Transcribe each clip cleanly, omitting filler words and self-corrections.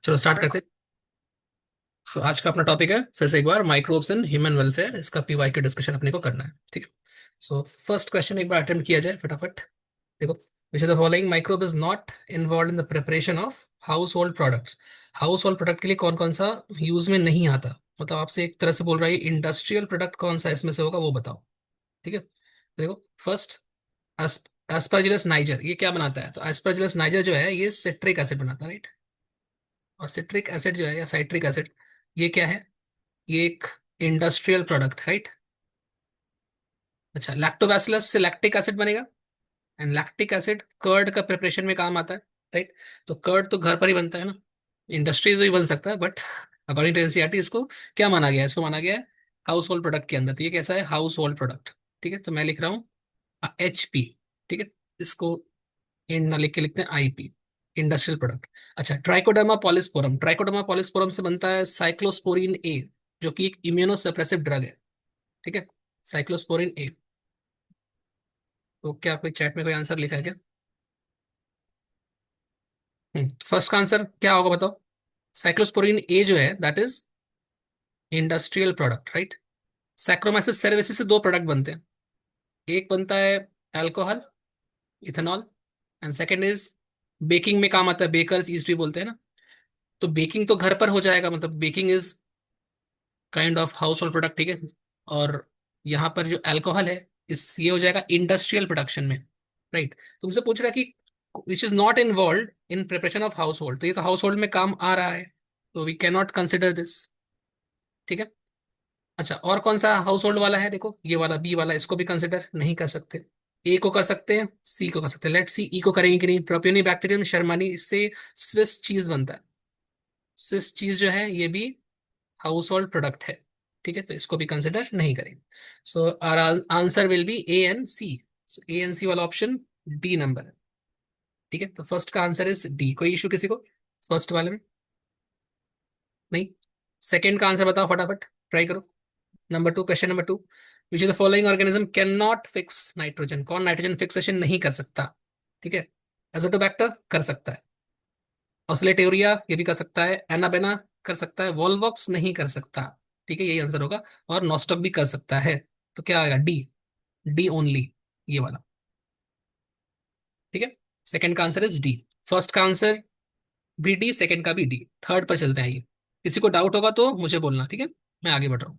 चलो स्टार्ट करते हैं। सो आज का अपना टॉपिक है फिर से एक बार माइक्रोब्स इन ह्यूमन वेलफेयर। इसका पीवाई के डिस्कशन अपने को करना है, ठीक है। सो फर्स्ट क्वेश्चन एक बार अटेम्प्ट किया जाए फटाफट। देखो, विच of the following microbe is not involve in the preparation of house hold products. House hold product के लिए कौन कौन सा यूज में नहीं आता, मतलब आपसे एक तरह से बोल रहा है इंडस्ट्रियल प्रोडक्ट कौन सा इसमें से होगा वो बताओ, ठीक है। देखो फर्स्ट, एस्परजिलस नाइजर ये क्या बनाता है? तो एस्परजिलस नाइजर जो है ये सिट्रिक एसिड बनाता है, राइट। और सिट्रिक एसिड जो है या साइट्रिक एसिड, ये क्या है? ये एक इंडस्ट्रियल प्रोडक्ट, राइट। अच्छा, लैक्टोबैसिलस से लैक्टिक एसिड बनेगा, एंड लैक्टिक एसिड कर्ड का प्रिपरेशन में काम आता है, राइट। तो कर्ड तो घर पर ही बनता है ना, इंडस्ट्रीज में भी बन सकता है, बट अकॉर्डिंग टू एनसीईआरटी इसको क्या माना गया है? इसको माना गया है हाउस होल्ड प्रोडक्ट के अंदर। तो ये कैसा है? हाउस होल्ड प्रोडक्ट, ठीक है। तो मैं लिख रहा हूँ HP, ठीक है। इसको इन ना लिख के लिखते हैं IP, इंडस्ट्रियल प्रोडक्ट। अच्छा, ट्राइकोडर्मा पॉलिस्पोरम, ट्राइकोडर्मा पॉलिस्पोरम से बनता है साइक्लोस्पोरिन A, जो कि एक इम्यूनोसप्रेसिव ड्रग है, ठीक है। Cyclosporin A। तो क्या कोई चैट में कोई आंसर लिखा है क्या? फर्स्ट का आंसर क्या होगा बताओ? साइक्लोस्पोरिन A जो है that is industrial product, right. Saccharomyces cerevisiae से दो प्रोडक्ट बनते हैं। एक बनता है alcohol, ethanol, and second is baking में काम आता है, बेकर्स ईस्ट भी बोलते हैं ना। तो बेकिंग तो घर पर हो जाएगा, मतलब baking is kind of house hold product, ठीक है। और यहाँ पर जो अल्कोहल है, इस ये हो जाएगा इंडस्ट्रियल प्रोडक्शन में, राइट। तुमसे पूछ रहा है कि which is not involve in preparation of house hold, तो ये तो हाउस होल्ड में काम आ रहा है, तो we can not consider this, ठीक है। अच्छा, और कौन सा हाउस होल्ड वाला है? देखो ये वाला B वाला, इसको भी कंसिडर नहीं कर सकते। ए को कर सकते हैं, सी को कर सकते हैं। लेट सी ई को करेंगे कि नहीं। प्रोपियोनी बैक्टीरियम शर्मानी, इससे स्विस चीज बनता है। स्विस चीज जो है ये भी हाउस होल्ड प्रोडक्ट है, ठीक है। तो इसको भी कंसिडर नहीं करेंगे। So our answer will be A and C। So A and C वाला ऑप्शन D नंबर है, ठीक है। तो फर्स्ट का आंसर इज D। कोई इशू किसी को फर्स्ट वाले में? नहीं। सेकंड का आंसर बताओ फटाफट, ट्राई करो। Number 2, question number 2, which is the following organism can not fix nitrogen. कौन नाइट्रोजन फिक्सेशन नहीं कर सकता? ठीक है। एजोटोबैक्टर कर सकता है, ऑस्लेटेरिया ये भी कर सकता है, एनाबेना कर सकता है, वॉल्वॉक्स नहीं कर सकता, ठीक है। यही आंसर होगा। और नॉस्टॉक भी कर सकता है। तो क्या आएगा? D, D ओनली, ये वाला, ठीक है। सेकंड का आंसर इज D। फर्स्ट का आंसर भी D, सेकंड का भी D। थर्ड पर चलते हैं, ये किसी को डाउट होगा तो मुझे बोलना, ठीक है। मैं आगे बढ़ रहा हूँ।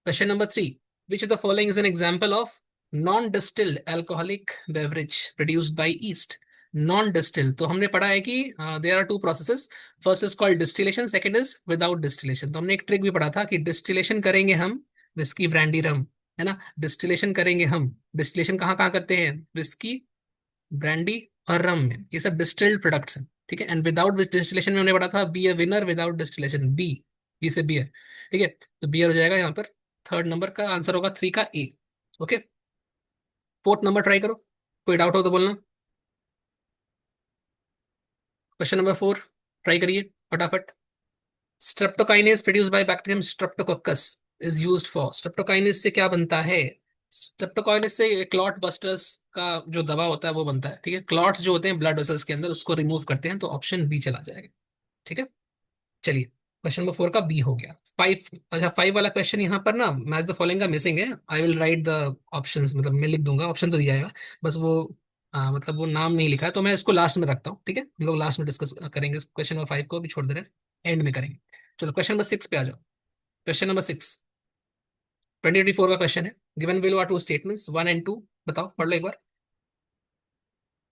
Question number 3, which of the following is an example of non distilled alcoholic beverage produced by yeast. Non distilled तो हमने पढ़ा है कि there are two processes. First is called distillation, second is without distillation. तो हमने एक trick भी पढ़ा था कि डिस्टिलेशन करेंगे हम विस्की ब्रांडी रम, है ना। डिस्टिलेशन करेंगे हम, डिस्टिलेशन कहाँ कहाँ करते हैं? विस्की, ब्रांडी और रम में, ये सब डिस्टिल्ड प्रोडक्ट्स हैं, ठीक है। एंड विदाउट डिस्टिलेशन में हमने पढ़ा था B a wine without distillation, B, B से बियर, ठीक है। तो बियर हो जाएगा यहाँ पर। थर्ड नंबर का आंसर होगा 3 का A। Okay, fourth number try करो, कोई डाउट हो तो बोलना। क्वेश्चन नंबर 4 ट्राई करिए फटाफट। Streptokinase produce by bacterium Streptococcus is used for. Streptokinase से क्या बनता है? स्ट्रेप्टोकाइनेज से क्लॉट बस्टर्स का जो दवा होता है वो बनता है, ठीक है। क्लॉट्स जो होते हैं ब्लड वेसल्स के अंदर उसको रिमूव करते हैं, तो ऑप्शन B चला जाएगा, ठीक है। चलिए, क्वेश्चन नंबर 4 का B हो गया। 5, अच्छा 5 वाला क्वेश्चन यहाँ पर ना मैच द फॉलोइंग का मिसिंग है। I will write the options, मतलब मैं लिख दूंगा, ऑप्शन तो दिया है बस वो मतलब वो नाम नहीं लिखा है, तो मैं इसको लास्ट में रखता हूँ, ठीक है। हम लोग लास्ट में डिस्कस करेंगे क्वेश्चन नंबर 5 को, भी छोड़ दे रहे हैं, एंड में करेंगे। चलो क्वेश्चन नंबर 6 पे आ जाओ। क्वेश्चन नंबर 6 2024 का क्वेश्चन है। Given below are two statements 1 and 2, बताओ पढ़ लो एक बार।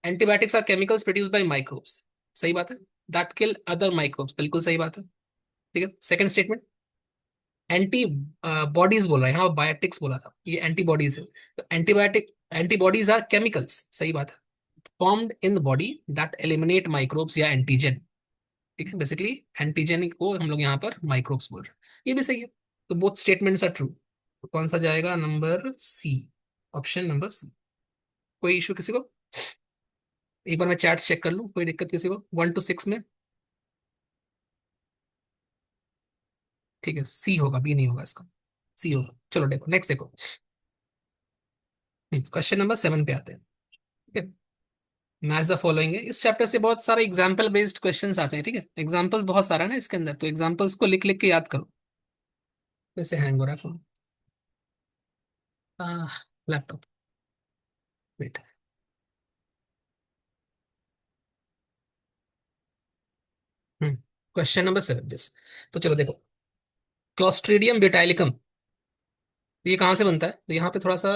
Antibiotics are chemicals produced by microbes, सही बात है। दैट किल अदर माइक्रोब्स, बिल्कुल सही बात है, ठीक है। सेकंड स्टेटमेंट, एंटी बॉडीज बोल रहा है, यहाँ बायोटिक्स बोला था, ये एंटीबॉडीज है। तो एंटीबायोटिक एंटीबॉडीज आर केमिकल्स, सही बात है, formed in the body that eliminate microbes या एंटीजन, ठीक है। बेसिकली एंटीजन को हम लोग यहाँ पर माइक्रोब्स बोल रहे हैं, ये भी सही है। तो बोथ स्टेटमेंट्स आर ट्रू। तो कौन सा जाएगा? Number C, option number C। कोई इशू किसी को? एक बार मैं चैट चेक कर लूँ, कोई दिक्कत किसी को 1 to 6 में? ठीक है, C होगा, B नहीं होगा इसका, C होगा। चलो देखो नेक्स्ट देखो। क्वेश्चन नंबर 7 पे आते हैं, ठीक है। मैच द फॉलोइंग है। इस चैप्टर से बहुत सारे एग्जाम्पल बेस्ड क्वेश्चंस आते हैं, ठीक है, एग्जाम्पल्स बहुत सारा है ना इसके अंदर, तो एग्जाम्पल्स को लिख लिख के याद करो। वैसे हैंग हो रहा है phone. Laptop. Wait. Question number 7 जिस, तो चलो देखो, क्लोस्ट्रीडियम ब्यूटाइलिकम, ये कहाँ से बनता है, तो यहाँ पे थोड़ा सा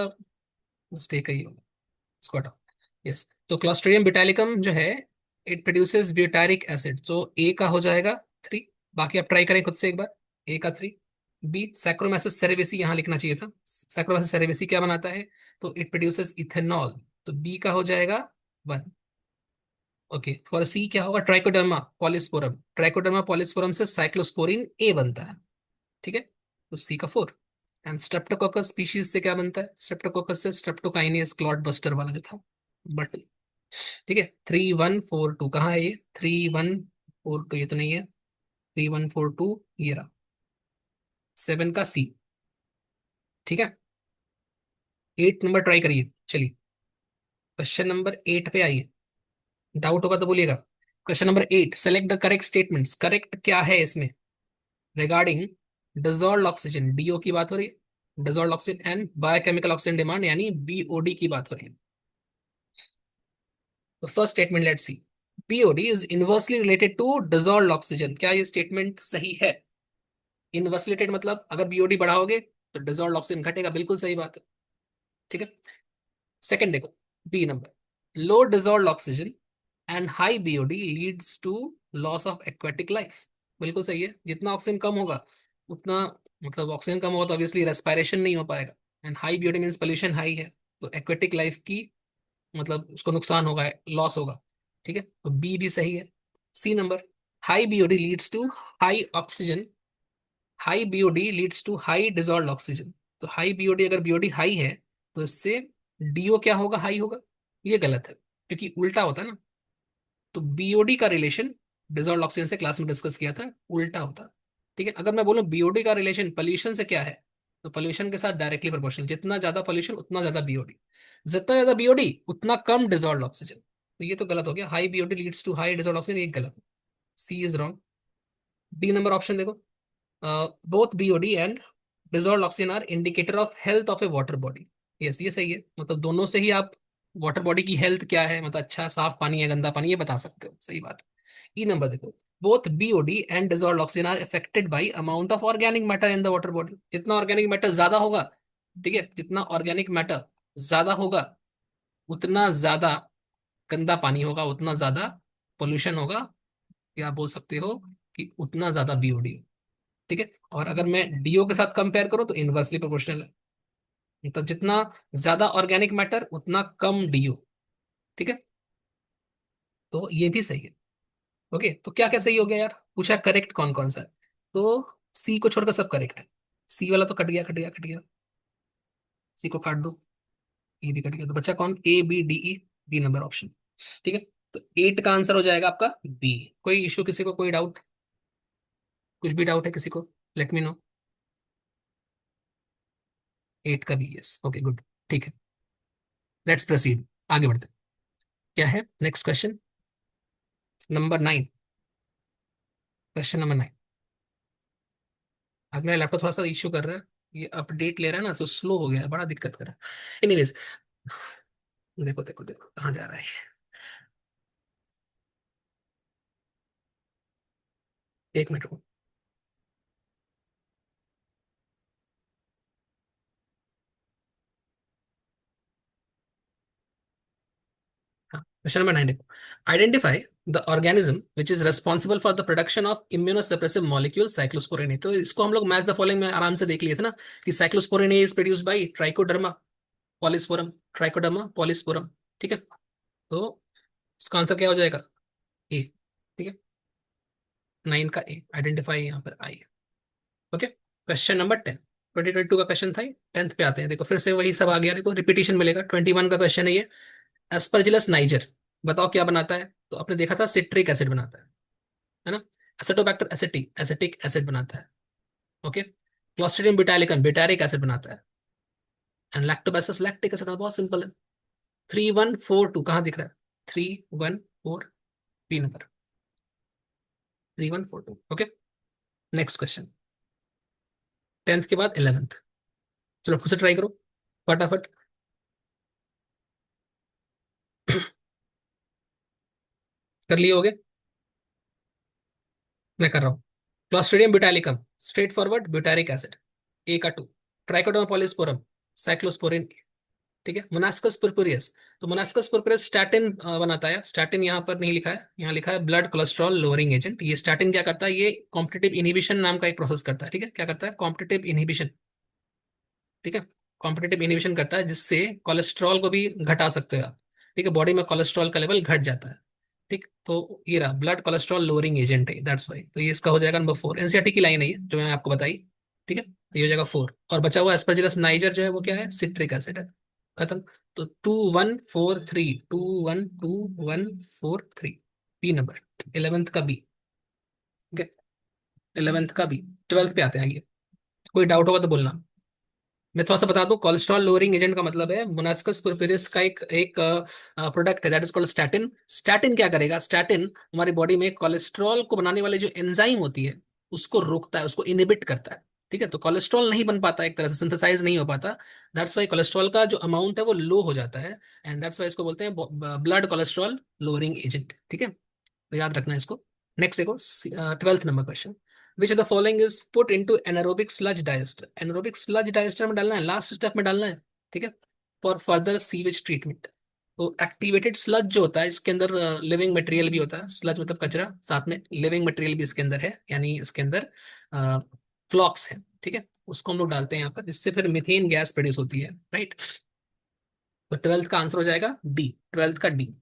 मिस्टेक है, ये इसको हटाओ। यस, तो क्लोस्ट्रीडियम ब्यूटाइलिकम जो है, इट प्रोड्यूसेस ब्यूटारिक एसिड, तो ए का हो जाएगा 3। बाकी आप ट्राई करें खुद से एक बार। ए का 3। बी सैक्रोमाइसिस सेरेवेसी यहाँ लिखना चाहिए था। सैक्रोमाइसिस सेरेवेसी क्या बनाता है, तो इट प्रोड्यूसेस इथेनॉल, तो बी का हो जाएगा 1। ओके, फॉर सी क्या होगा, ट्राइकोडर्मा पॉलिस्पोरम, ट्राइकोडर्मा पॉलिस्पोरम से साइक्लोस्पोरिन ए बनता है, ठीक है, तो सी का 4। एंड स्ट्रेप्टोकोकस स्पीशीज से क्या बनता है, स्ट्रेप्टोकोकस से स्ट्रेप्टोकाइनेस क्लॉट बस्टर वाला जो था, बट ठीक है। 3142 कहाँ है ये, 3142 ये तो नहीं है, 3142 ये रहा, 7 का सी, ठीक है। 8 नंबर ट्राई करिए, चलिए क्वेश्चन नंबर 8 पे आइए, डाउट होगा तो बोलिएगा। Question number 8, select the correct statements, correct क्या है इसमें, रिगार्डिंग डिजॉल्व ऑक्सीजन, डीओ की बात हो रही है, dissolve oxygen and biochemical oxygen demand यानी बीओडी की बात हो रही है। तो first statement let's see, BOD is inversely related to dissolve oxygen, क्या ये स्टेटमेंट सही है। इनवर्सली रिलेटेड मतलब अगर बीओडी बढ़ाओगे तो डिजॉल्व ऑक्सीजन घटेगा, बिल्कुल सही बात है, ठीक है। सेकंड देखो, B number, low dissolve oxygen and high BOD leads to loss of aquatic life, बिल्कुल सही है, जितना ऑक्सीजन कम होगा उतना, मतलब ऑक्सीजन कम होगा तो ऑब्वियसली रेस्पिरेशन नहीं हो पाएगा, and high BOD means pollution high है, तो एक्वेटिक लाइफ की मतलब उसको नुकसान होगा, लॉस होगा, ठीक है, तो बी भी सही है। C number, high BOD leads to high oxygen, high BOD leads to high dissolve oxygen, तो हाई बीओडी, अगर बीओडी हाई है तो इससे डीओ क्या होगा, हाई होगा, ये गलत है क्योंकि उल्टा होता है ना, तो बीओडी का रिलेशन डिजॉल्व ऑक्सीजन से क्लास में डिस्कस किया था, उल्टा होता, ठीक है। अगर मैं बोलूं बीओडी का रिलेशन पोल्यूशन से क्या है, तो पोल्यूशन के साथ डायरेक्टली प्रोपोर्शनल, जितना ज्यादा पोल्यूशन उतना ज्यादा बीओडी, जितना ज्यादा बीओडी उतना कम डिजॉल्व ऑक्सीजन, तो ये तो गलत हो गया, high BOD leads to high dissolve oxygen, ये गलत, C is wrong. D number option देखो, both BOD and dissolve oxygen are indicator of health of a water body, yes ये सही है, मतलब दोनों से ही आप वाटर बॉडी की हेल्थ क्या है, मतलब अच्छा साफ पानी है गंदा पानी, ये बता सकते हो, सही बात है। ई नंबर देखो, both BOD and dissolve oxygen are affected by amount of organic matter in the water body, जितना ऑर्गेनिक मैटर ज्यादा होगा, ठीक है, जितना ऑर्गेनिक मैटर ज्यादा होगा उतना ज्यादा गंदा पानी होगा, उतना ज्यादा पोल्यूशन होगा, या बोल सकते हो कि उतना ज्यादा बीओडी, ठीक है। और अगर मैं डीओ के साथ कंपेयर करूं तो इनवर्सली प्रोपोर्शनल है, मतलब जितना ज्यादा ऑर्गेनिक मैटर उतना कम डीओ, ठीक है, तो ये भी सही है। ओके, तो क्या क्या सही हो गया यार, पूछा करेक्ट कौन कौन सा है, तो सी को छोड़कर सब करेक्ट है, सी वाला तो कट गया कट गया कट गया, सी को काट दो, ये भी कट गया, तो बच्चा कौन, A B D E, B number option, ठीक है। तो 8 का आंसर हो जाएगा आपका बी। कोई इशू किसी को, कोई डाउट, कुछ भी डाउट है किसी को, लेट मी नो। 8 का बी, यस, ओके गुड, ठीक है, लेट्स प्रोसीड, आगे बढ़ते हैं। क्या है next question, number 9, question number 9। आज मेरा लैपटॉप थोड़ा सा इशू कर रहा है, ये अपडेट ले रहा है ना, तो स्लो हो गया है, बड़ा दिक्कत कर रहा है। एनीवेज, देखो देखो देखो कहाँ जा रहा है, एक मिनट रुको। हाँ, क्वेश्चन नंबर 9 देखो, identify the organism which is responsible for the production of immunosuppressive molecule cyclosporin A, तो इसको हम लोग मैच द फॉलोइंग में आराम से देख लिए थे ना, कि cyclosporin A is produced by trichoderma polysporum, trichoderma polysporum, ठीक है, तो इसका आंसर क्या हो जाएगा, ए, ठीक है, 9 का ए, आइडेंटिफाई यहाँ पर आई, ओके। क्वेश्चन नंबर 10, 2022 का क्वेश्चन था, 10th पे आते हैं, देखो फिर से वही सब आ गया, देखो रिपीटिशन मिलेगा, 21 का क्वेश्चन है ये, एस्परजिलस नाइजर, बताओ क्या बनाता है, तो आपने देखा था सिट्रिक एसिड बनाता है ना, एसिटोबैक्टर एसिटिक एसिटिक एसिड बनाता है, okay, clostridium butylicum butyric acid बनाता है, एंड लैक्टोबैसिलस लैक्टिक एसिड, बहुत सिंपल है। 3142 कहाँ दिख रहा है, 314, B number 3142। Okay, next question. 10th के बाद 11th। चलो खुद से ट्राई करो फटाफट। कर लिए होगे, मैं कर रहा हूँ। Clostridium butylicum, straight forward butyric acid, A का 2। Trichoderma polysporum, cyclosporin. ठीक है, मोनास्कस पुरपुरियस, तो मोनास्कस पुरपुरियस स्टैटिन बनाता है। स्टैटिन यहाँ पर नहीं लिखा है, यहाँ लिखा है ब्लड कोलेस्ट्रॉल लोअरिंग एजेंट। ये स्टैटिन क्या करता है, ये कॉम्पिटिटिव इनहिबिशन नाम का एक प्रोसेस करता है। ठीक है, क्या करता है, कॉम्पिटिटिव इनहिबिशन। ठीक है, कॉम्पिटिटिव इनहिबिशन करता है, जिससे कोलेस्ट्रॉल को भी घटा सकते हो आप। ठीक है, बॉडी में कोलेस्ट्रॉल का लेवल घट जाता है। ठीक, तो ये रहा ब्लड कोलेस्ट्रॉल लोअरिंग एजेंट है, दैट्स वाई। तो ये इसका हो जाएगा नंबर 4। एनसीईआरटी की लाइन है ये, जो मैंने आपको बताई। ठीक है, तो ये हो जाएगा 4। और बचा हुआ एस्परजिलस नाइजर जो है वो क्या है, सिट्रिक एसिड है। खत्म। तो 2143, 21214 3, बी नंबर 11th का बी। ठीक है, 11th का बी। 12th पे आते हैं आगे। कोई डाउट होगा तो बोलना। मैं थोड़ा सा बता दूं, कोलेस्ट्रॉल लोअरिंग एजेंट का मतलब है मोनास्कस पुरपुरिस का एक एक प्रोडक्ट है, that is called statin. Statin क्या करेगा, स्टैटिन हमारी बॉडी में कोलेस्ट्रॉल को बनाने वाली जो एंजाइम होती है उसको रोकता है, उसको इनिबिट करता है। ठीक है, तो कोलेस्ट्रॉल नहीं बन पाता, एक तरह से सिंथेसाइज नहीं हो पाता। दैट्स वाई कोलेस्ट्रॉल का जो अमाउंट है वो लो हो जाता है, एंड दैट्स वाई इसको बोलते हैं ब्लड कोलेस्ट्रॉल लोअरिंग एजेंट। ठीक है, तो याद रखना है इसको। नेक्स्ट देखो, 12th number question. Which of the following is put into anaerobic sludge digester. Anaerobic sludge digester में डालना है, लास्ट स्टेप में डालना है। ठीक है, फॉर फर्दर सीवेज ट्रीटमेंट। तो एक्टिवेटेड स्लज जो होता है, इसके अंदर लिविंग मटेरियल भी होता है। स्लज मतलब कचरा, साथ में लिविंग मटेरियल भी इसके अंदर है, यानी इसके अंदर फ्लॉक्स है। ठीक है, उसको हम लोग डालते हैं यहाँ पर, जिससे फिर मीथेन गैस प्रोड्यूस होती है। राइट, तो 12th का आंसर हो जाएगा डी, 12th का डी।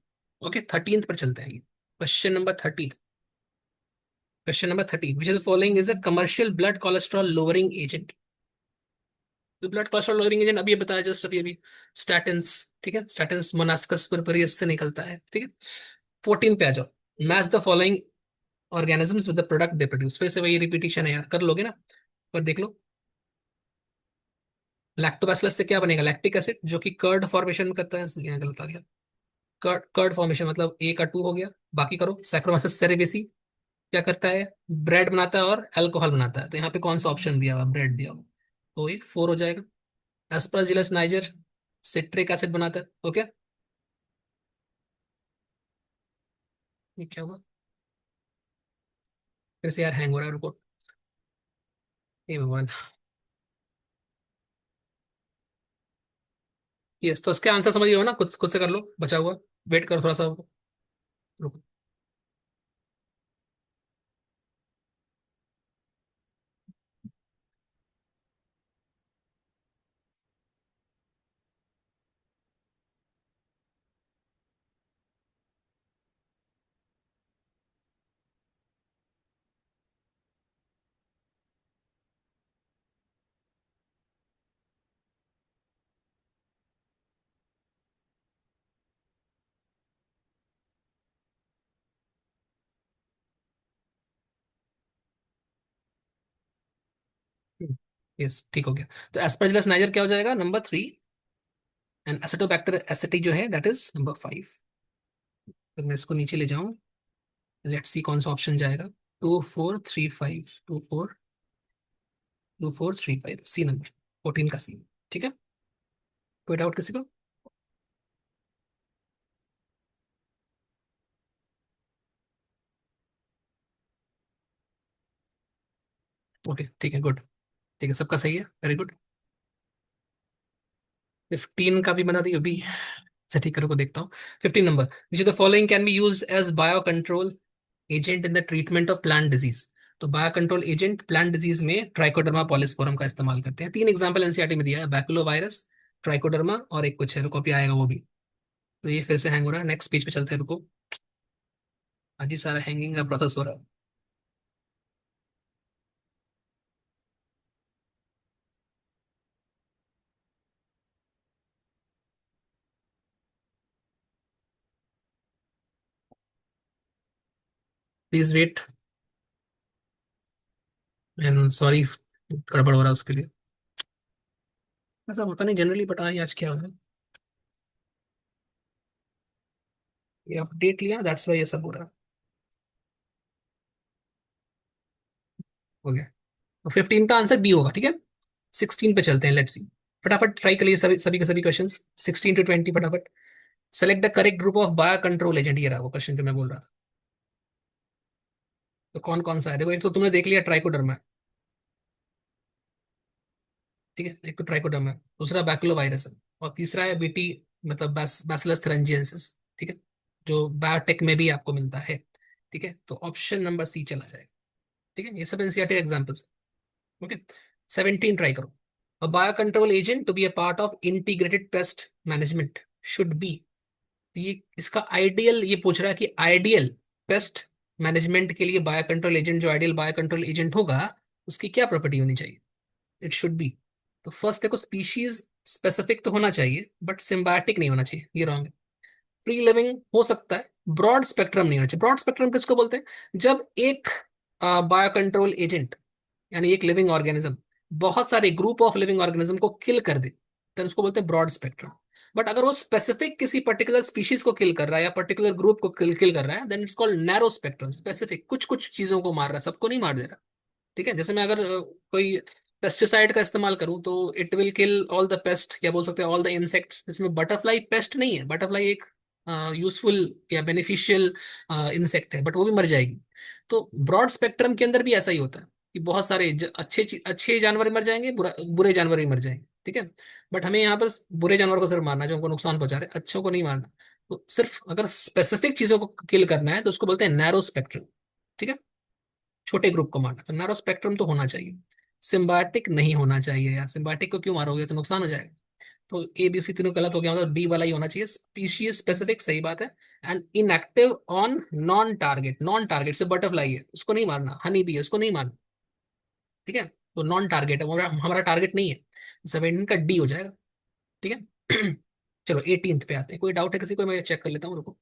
ओके, 13th पर चलते हैं। Question number 13। Question number 13, which is the following is a commercial blood cholesterol lowering agent. तो ब्लड कोलेस्ट्रॉल लोअरिंग एजेंट अभी बताया जस्ट अभी स्टैटिन्स। ठीक है, स्टैटिन्स मोनास्कस पुरपुरियस से निकलता है। ठीक है, 14 पे आ जाओ। Match the following organisms with the product they produce. फिर से वही रिपीटिशन है यार, कर लोगे ना, पर देख लो। लैक्टोबैसिलस से क्या बनेगा, लैक्टिक एसिड, जो कि कर्ड फॉर्मेशन करता है। यहाँ गलत आ गया। कर्ड, कर्ड फॉर्मेशन मतलब ए का 2 हो गया। बाकी करो, सैक्रोमाइसिस सेरेवेसी क्या करता है, ब्रेड बनाता है और अल्कोहल बनाता है। तो यहाँ पे कौन सा ऑप्शन दिया हुआ, ब्रेड दिया हुआ, तो ये 4 हो जाएगा। एस्परजिलस नाइजर सिट्रिक एसिड बनाता है। ओके, ये क्या हुआ, फिर से यार हैंग हो रहा है, रुको। हे भगवान। यस, तो इसके आंसर समझ गए हो ना, खुद खुद से कर लो, बचा हुआ। वेट करो थोड़ा सा, रुको। यस, ठीक हो गया। तो एस्परजिलस नाइजर क्या हो जाएगा, नंबर 3। एंड एसिटोबैक्टर एसिटी जो है दैट इज नंबर 5। तो मैं इसको नीचे ले जाऊं, लेट्स सी कौन सा ऑप्शन जाएगा। 2435, 2435, सी नंबर 14 का सी। ठीक है, कोई डाउट किसी को। ओके, ठीक है, गुड। ठीक है, सबका सही है, वेरी गुड। 15 का भी बना दी अभी। अच्छा ठीक है, रुको देखता हूँ। 15 number, which the following can be use as bio control agent in the treatment of plant disease. तो bio control agent plant disease में ट्राइकोडर्मा पॉलिस्पोरम का इस्तेमाल करते हैं। 3 एग्जाम्पल एनसीईआरटी में दिया है, बैकुलो वायरस, ट्राइकोडर्मा और एक कुछ है, रुको अभी आएगा वो भी। तो ये फिर से हैंग हो रहा है, नेक्स्ट पेज पे चलते हैं, रुको। अजी सारा हैंगिंग का प्रोसेस हो रहा है। प्लीज वेट, एंड सॉरी, गड़बड़ हो रहा है उसके लिए। ऐसा होता नहीं जनरली, बट आज क्या हो रहा है। ये अपडेट लिया, दैट्स वाई ये सब हो रहा है। हो गया। तो 15 का आंसर बी होगा, ठीक है। 16 पे चलते हैं, लेट्स सी। फटाफट ट्राई करिए सभी सभी के सभी क्वेश्चन। 16 to 20 फटाफट। Select the correct group of bio control agent, ये रहा वो क्वेश्चन जो मैं बोल रहा था। तो कौन कौन सा है, देखो एक तो तुमने देख लिया ट्राइकोडर्मा, ठीक है, एक तो ट्राइकोडर्मा है, दूसरा बैक्यूलोवायरस है, और तीसरा है बीटी, मतलब बैसिलस थ्रेंजिएंसिस, ठीक है, जो बायोटेक में भी आपको मिलता है। ठीक है, तो ऑप्शन नंबर सी चला जाएगा। ठीक है, ये सब एनसीईआरटी एग्जांपल्स। ओके। 17 ट्राई करो। A bio control agent to be a part of integrated pest management should be. ये इसका आइडियल, ये पूछ रहा है कि आइडियल पेस्ट मैनेजमेंट के लिए बायो कंट्रोल एजेंट, जो आइडियल बायो कंट्रोल एजेंट होगा, उसकी क्या प्रॉपर्टी होनी चाहिए। It should be. तो फर्स्ट देखो, स्पीशीज स्पेसिफिक तो होना चाहिए, बट सिम्बायोटिक नहीं होना चाहिए, ये रॉन्ग है। फ्री लिविंग हो सकता है, ब्रॉड स्पेक्ट्रम नहीं होना चाहिए। ब्रॉड स्पेक्ट्रम किसको बोलते हैं, जब एक बायो कंट्रोल एजेंट, यानी एक लिविंग ऑर्गेनिज्म बहुत सारे ग्रुप ऑफ लिविंग ऑर्गेनिज्म को किल कर दे, देन उसको बोलते हैं ब्रॉड स्पेक्ट्रम। बट अगर वो स्पेसिफिक किसी पर्टिकुलर स्पीशीज को किल कर रहा है या पर्टिकुलर ग्रुप को किल कर रहा है, then it's called narrow spectrum. Specific कुछ कुछ चीजों को मार रहा है, सबको नहीं मार दे रहा। ठीक है, जैसे मैं अगर कोई पेस्टिसाइड का इस्तेमाल करूं तो it will kill all the paste, या बोल सकते हैं ऑल द इंसेक्ट्स। इसमें बटरफ्लाई पेस्ट नहीं है, बटरफ्लाई एक यूजफुल या बेनिफिशियल इंसेक्ट है, बट वो भी मर जाएगी। तो ब्रॉड स्पेक्ट्रम के अंदर भी ऐसा ही होता है कि बहुत सारे अच्छे जानवर भी मर जाएंगे, बुरे जानवर भी मर जाएंगे। ठीक है, बट हमें यहाँ पर बुरे जानवर को सिर्फ मारना है, जो हमको नुकसान पहुंचा रहे हैं, अच्छों को नहीं मारना। तो सिर्फ अगर स्पेसिफिक चीजों को किल करना है तो उसको बोलते हैं नैरो स्पेक्ट्रम। ठीक है, छोटे ग्रुप को मारना, तो नैरो स्पेक्ट्रम तो होना चाहिए। सिम्बायोटिक नहीं होना चाहिए यार, सिम्बायोटिक को क्यों मारोगे, तो नुकसान हो जाएगा। तो ए बी सी तीनों गलत हो गया, मतलब डी वाला ही होना चाहिए। स्पीशीज स्पेसिफिक सही बात है। And inactive on non target, non target से बटरफ्लाई है उसको नहीं मारना, हनी बी है उसको नहीं मारना। ठीक है, तो नॉन टारगेट है, हमारा हमारा टारगेट नहीं है। 17 का डी हो जाएगा। ठीक है। चलो 18th पे आते हैं, कोई डाउट है किसी को, मैं चेक कर लेता हूँ, रुको।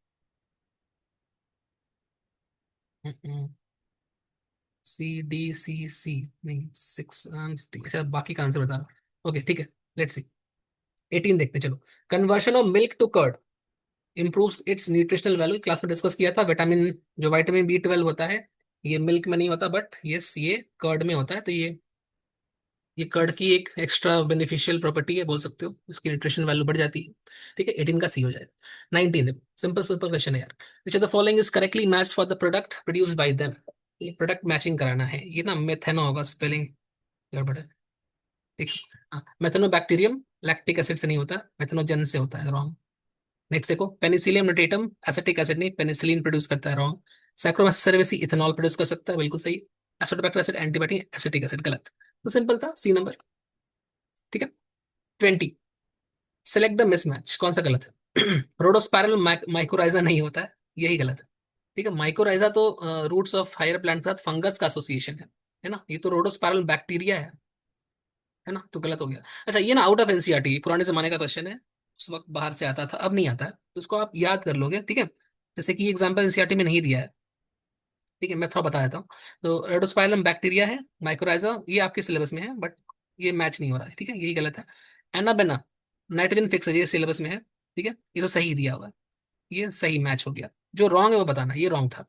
सी डी सी सी, नहीं 6, अच्छा बाकी का आंसर बता रहा। ओके ठीक है, लेट्स सी। 18 देखते हैं, चलो। Conversion of milk to curd improves its nutritional value, class में डिस्कस किया था। विटामिन, जो विटामिन B12 होता है, ये मिल्क में नहीं होता, बट यस ये कर्ड में होता है। तो ये कर्ड की एक एक्स्ट्रा बेनिफिशियल प्रॉपर्टी है, बोल सकते हो, इसकी न्यूट्रिशन वैल्यू बढ़ जाती है। ठीक है, 18 का सी हो जाएगा। 19 देखो, सिंपल सिंपल क्वेश्चन है यार। विच of the following is correctly matched for the product produced by them. ये प्रोडक्ट मैचिंग कराना है, ये ना मेथेनो होगा, स्पेलिंग गड़बड़ है। ठीक है, मेथेनोबैक्टीरियम लैक्टिक एसिड से नहीं होता, मेथेनोजेन से होता है, रॉन्ग। नेक्स्ट देखो, पेनिसिलियम नोटेटम एसिटिक एसिड नहीं, पेनिसिलिन प्रोड्यूस करता है, रॉन्ग। सैक्रोमाइसिस सेरेवेसी इथेनॉल प्रोड्यूस कर सकता है, बिल्कुल सही। एसिडोबैक्टर एसिड एंटीबायोटिक, एसिटिक एसिड गलत। तो सिंपल था, सी नंबर। ठीक है। 20, सेलेक्ट द मिसमैच, कौन सा गलत है। रोडोस्पायरल माइकोराइजा नहीं होता है, यही गलत है। ठीक है, माइकोराइजा तो रूट्स ऑफ हायर प्लांट के साथ फंगस का एसोसिएशन है ना, ये तो रोडोस्पायरल बैक्टीरिया है ना, तो गलत हो गया। अच्छा, ये ना आउट ऑफ एनसीईआरटी पुराने जमाने का क्वेश्चन है, उस वक्त बाहर से आता था, अब नहीं आता है, तो इसको आप याद कर लोगे। ठीक है, जैसे कि एग्जाम्पल एनसीईआरटी में नहीं दिया है। ठीक है, मैं थोड़ा बता देता हूँ। तो रेडोस्पाइलम बैक्टीरिया है, माइक्रोराइजा ये आपके सिलेबस में है, बट ये मैच नहीं हो रहा है, ठीक है, यही गलत है। एनाबेना, नाइट्रोजन फिक्स है, ये सिलेबस में है। ठीक है, ये तो सही दिया हुआ है, ये सही मैच हो गया। जो रॉन्ग है वो बताना, ये रॉन्ग था,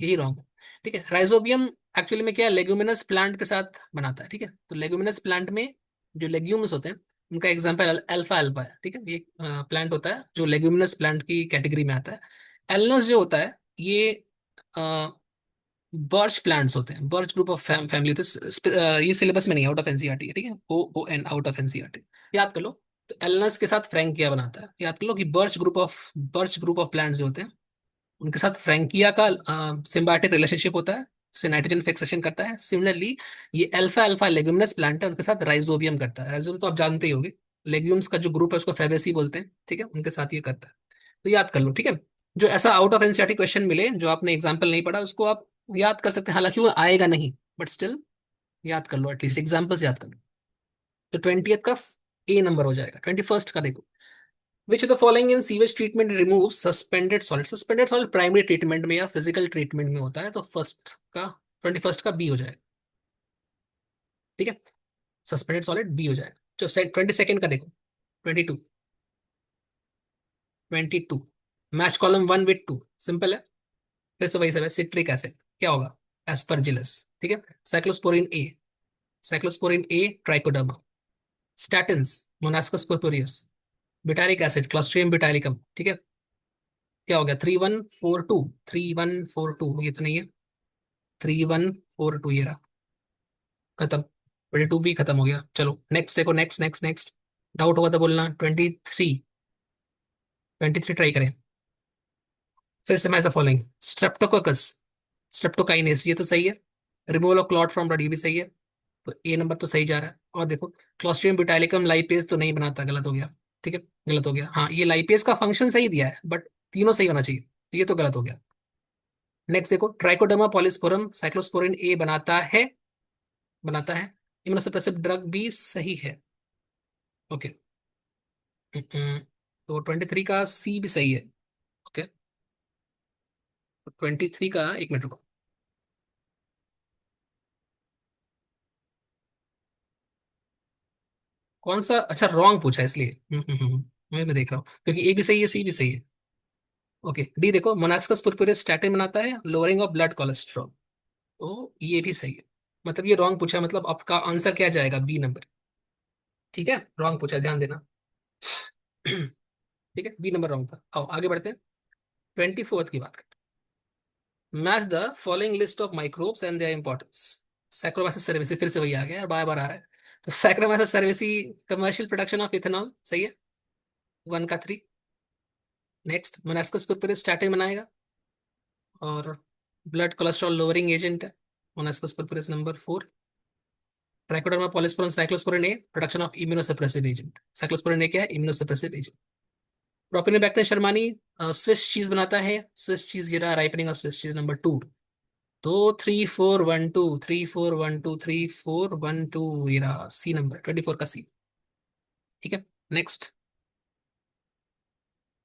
यही रॉन्ग है। ठीक है, राइजोबियम एक्चुअली में क्या है, लेग्यूमिनस प्लांट के साथ बनाता है। ठीक है, तो लेग्यूमिनस प्लांट में जो लेग्यूम्स होते हैं, उनका एग्जाम्पल अल्फा अल्फा है। ठीक है, ये प्लांट होता है जो लेग्यूमिनस प्लांट की कैटेगरी में आता है। एलनस जो होता है, ये बर्च प्लांट्स होते हैं, बर्च ग्रुप ऑफ फैमिली होते हैं। ये सिलेबस में नहीं, आउट ऑफ एनसीईआरटी है। ठीक है, O O N, out of NCERT, याद कर लो। तो एलनस के साथ फ्रैंकिया बनाता है, याद कर लो कि बर्च ग्रुप ऑफ प्लांट्स जो होते हैं, उनके साथ फ्रैंकिया का सिम्बायोटिक रिलेशनशिप होता है, से नाइट्रोजन फिक्सेशन करता है। सिमिलरली ये अल्फा अल्फा लेग्यूमिनस प्लांट है, उनके साथ राइजोबियम करता है। राइजोबियम तो आप जानते ही होंगे, लेग्यूम्स का जो ग्रुप है उसको फेबेसी बोलते हैं। ठीक है, उनके साथ ये करता है। तो याद कर लो, ठीक है। जो ऐसा आउट ऑफ एनसीईआरटी क्वेश्चन मिले, जो आपने एग्जाम्पल नहीं पढ़ा, उसको आप याद कर सकते हैं, हालांकि वो आएगा नहीं, बट स्टिल याद कर लो, एटलीस्ट एग्जाम्पल्स याद कर लो। तो 20th का ए नंबर हो जाएगा। 21st का देखो, विच the following in sewage treatment remove suspended solid. Suspended solid primary treatment में या फिजिकल ट्रीटमेंट में होता है, तो फर्स्ट का 21st का बी हो जाएगा। ठीक है, सस्पेंडेड सॉलिड बी हो जाएगा। जो 22nd का देखो, 22, 22 match column one with to, simple है। फिर से वही सब है, सिट्रिक एसिड क्या होगा, एस्परजिलस, ठीक है। Cyclosporin A, cyclosporin A Trichoderma. Statins, Monascus purpureus. Butyric acid, Clostridium butylicum, ठीक है। क्या हो गया, 3142, 3142, ये तो नहीं है, 3142 ये रहा, खत्म। 22 भी खत्म हो गया। चलो नेक्स्ट देखो, नेक्स्ट नेक्स्ट नेक्स्ट। डाउट होगा तो बोलना। 23, 23 ट्राई करें। फिर से match the following. Streptococcus, streptokinase, ये तो सही है। Removal of clot from blood, ये भी सही है। तो ए नंबर तो सही जा रहा है। और देखो, क्लोस्ट्रिडियम ब्यूटाइलिकम लाइपेज तो नहीं बनाता, गलत हो गया। ठीक है, गलत हो गया। हाँ, ये लाइपेज का फंक्शन सही दिया है, बट तीनों सही होना चाहिए, तो ये तो गलत हो गया। नेक्स्ट देखो, ट्राइकोडर्मा पॉलिस्पोरम साइक्लोस्पोरिन ए बनाता है, बनाता है। इम्यूनोसप्रेसिव ड्रग भी सही है। ओके। तो 23 का सी भी सही है। ओके, 23 का, एक मिनट रुको। कौन सा, अच्छा रॉन्ग पूछा है इसलिए। मैं देख रहा हूँ, क्योंकि ए भी सही है, सी भी सही है। ओके, डी देखो, मोनास्कस पुरपुरेस स्टैटिन बनाता है, लोअरिंग ऑफ ब्लड कोलेस्ट्रॉल, तो ये भी सही है। मतलब ये रॉन्ग पूछा है, मतलब आपका आंसर क्या जाएगा, बी नंबर। ठीक है, रॉन्ग पूछा है, ध्यान देना। ठीक है, बी नंबर रॉन्ग था। आओ आगे बढ़ते हैं। 24th की बात करते हैं। Match the following list of microbes and their importance. Saccharomyces cerevisiae, फिर से वही आ गया यार, बार बार आ रहा है। तो Saccharomyces cerevisiae commercial production of ethanol, सही है, वन का three. Next, Monascus purpureus statin बनाएगा, और ब्लड कोलेस्ट्रॉल लोअरिंग एजेंट है, Monascus purpureus number four. Trichoderma polysporum cyclosporin A production of immunosuppressive agent, cyclosporin A क्या है, immunosuppressive agent. Propionibacterium shermanii Swiss cheese बनाता है, स्विस चीज, ये रहा ripening of Swiss cheese number two. तो 3412, 3412, 3412, ये रहा सी नंबर, 24 का सी। ठीक है, नेक्स्ट।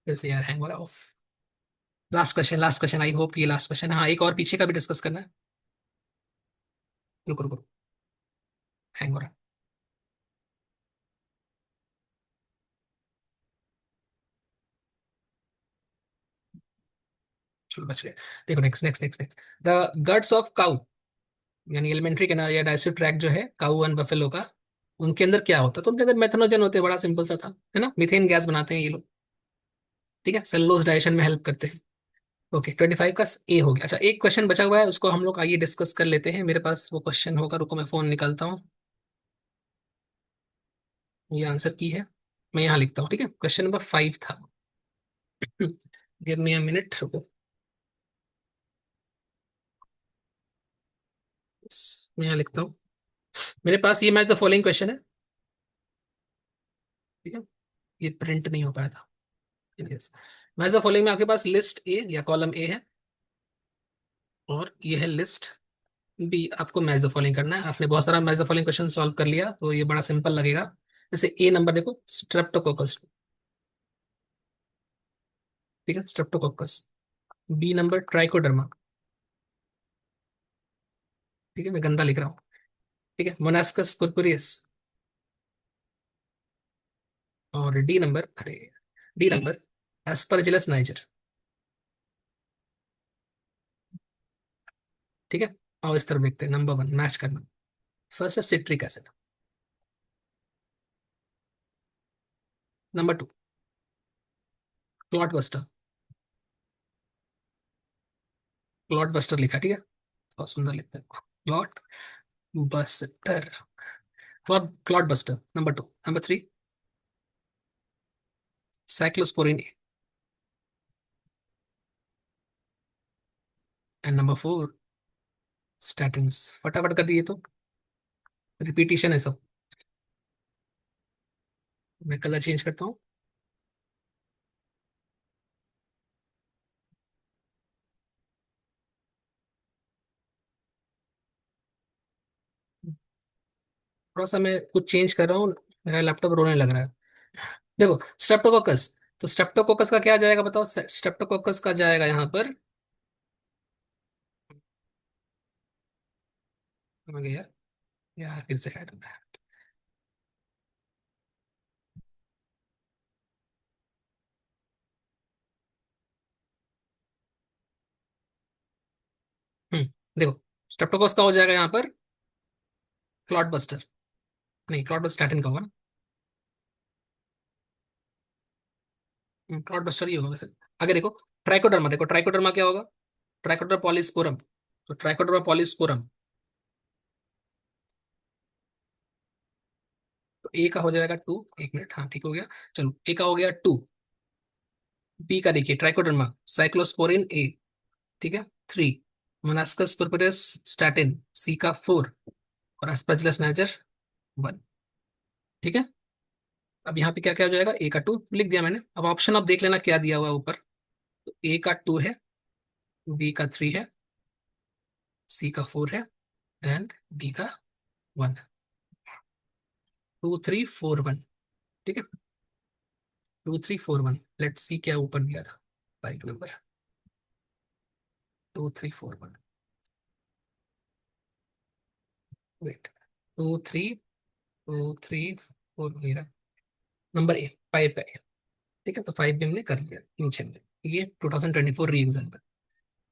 जैसे यार हैंग हो रहा of. Last question, last question, I hope ये लास्ट क्वेश्चन। हाँ, एक और पीछे का भी डिस्कस करना है। रुको रुको, हैंग हो रहा है। चलो बच गए। देखो next next next next. The guts of cow, यानी एलिमेंट्री कैनाल या डाइजेस्टिव ट्रैक्ट जो है काऊ एंड बफेलो का, उनके अंदर क्या होता है, तो उनके अंदर मेथनोजन होते हैं, बड़ा सिंपल सा था, है ना, मीथेन गैस बनाते हैं ये लोग। ठीक है, सेलुलोज डाइजेशन में हेल्प करते हैं। ओके, 25 का ए हो गया। अच्छा, एक क्वेश्चन बचा हुआ है, उसको हम लोग आइए डिस्कस कर लेते हैं। मेरे पास वो क्वेश्चन होगा, रुको मैं फोन निकालता हूँ। ये आंसर की है, मैं यहाँ लिखता हूँ। ठीक है, क्वेश्चन नंबर 5 था। गिव मी अ मिनट, रुको। मैं यहाँ लिखता हूँ। मेरे पास ये मैच द फॉलोइंग क्वेश्चन है। ठीक है, ये प्रिंट नहीं हो पाया था। यस, मैच द फॉलोइंग में आपके पास लिस्ट ए या कॉलम ए है, और ये है लिस्ट बी। आपको मैच द फॉलोइंग करना है। आपने बहुत सारा match the following question solve कर लिया, तो ये बड़ा सिंपल लगेगा। जैसे ए नंबर देखो, स्ट्रेप्टोकोकस, ठीक है, स्ट्रेप्टोकोकस। बी नंबर ट्राइकोडर्मा, ठीक है, मैं गंदा लिख रहा हूँ। ठीक है, मोनास्कस पुरपुरियस। और डी नंबर, अरे, डी नंबर एस्परजिलस नाइजर। ठीक है, और इस तरफ देखते हैं, नंबर वन मैच करना। फर्स्ट है citric acid. Number two, clot buster. Clot buster लिखा, ठीक है, बहुत सुंदर लिखता है, clot buster. Clot buster number two. Number three, cyclosporin. And number four, statins. फटाफट कर दिए तो, रिपीटिशन है सब। मैं कलर चेंज करता हूँ। थोड़ा सा मैं कुछ चेंज कर रहा हूँ, मेरा लैपटॉप रोने लग रहा है। देखो, स्ट्रेप्टोकोकस, तो स्ट्रेप्टोकोकस का क्या जाएगा बताओ, स्ट्रेप्टोकोकस का जाएगा यहाँ पर, समझ गए यार, यार फिर से ऐड हो रहा है। देखो, स्ट्रेप्टोकोकस का हो जाएगा यहाँ पर क्लॉट बस्टर, नहीं क्लॉट बस्टर स्टैटिन का होगा ना, क्लॉट बस्टर ही होगा वैसे। आगे देखो, ट्राइकोडर्मा, देखो ट्राइकोडर्मा क्या होगा, ट्राइकोडर्मा पॉलीस्पोरम, तो ट्राइकोडर्मा पॉलीस्पोरम, तो ए का हो जाएगा 2, एक मिनट, हाँ ठीक हो गया। चलो ए का हो गया 2, बी का देखिए ट्राइकोडर्मा साइक्लोस्पोरिन ए, ठीक है 3, मोनास्कस पुरपुरस स्टैटिन सी का 4, और एस्परजिलस नाइजर 1। ठीक है, अब यहाँ पे क्या क्या हो जाएगा, ए का 2 लिख दिया मैंने, अब ऑप्शन आप देख लेना क्या दिया हुआ है ऊपर। तो ए का 2 है, बी का 3 है, सी का 4 है, एंड डी का 1। 2 3 4 1, ठीक है, 2 3 4 1, लेट्स सी क्या ऊपर दिया था, राइट नंबर 2 3 4 1, वेट, 2 3 2 3 4 मेरा नंबर ए, 5 का ए। ठीक है, तो 5 भी हमने कर लिया नीचे में, ये 2024 री एग्जाम पर।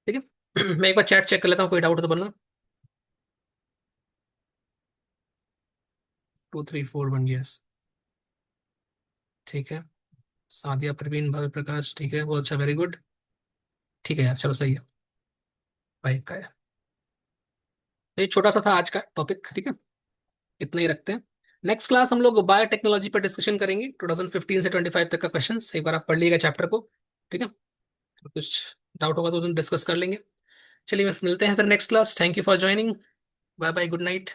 ठीक है मैं एक बार चैट चेक कर लेता हूँ, कोई डाउट तो बनना। 2 3 4 1, यस, ठीक है। सादिया प्रवीण भव्य प्रकाश, ठीक है बहुत अच्छा, वेरी गुड। ठीक है यार, चलो सही है, 5 का है। तो ये छोटा सा था आज का टॉपिक, ठीक है, इतना ही रखते हैं। नेक्स्ट क्लास हम लोग बायोटेक्नोलॉजी पर डिस्कशन करेंगे, 2015 से 25 तक का क्वेश्चन, एक बार आप पढ़ लीजिएगा चैप्टर को। ठीक है, तो कुछ डाउट होगा तो डिस्कस कर लेंगे। चलिए मिलते हैं फिर next class, thank you for joining, bye bye, good night.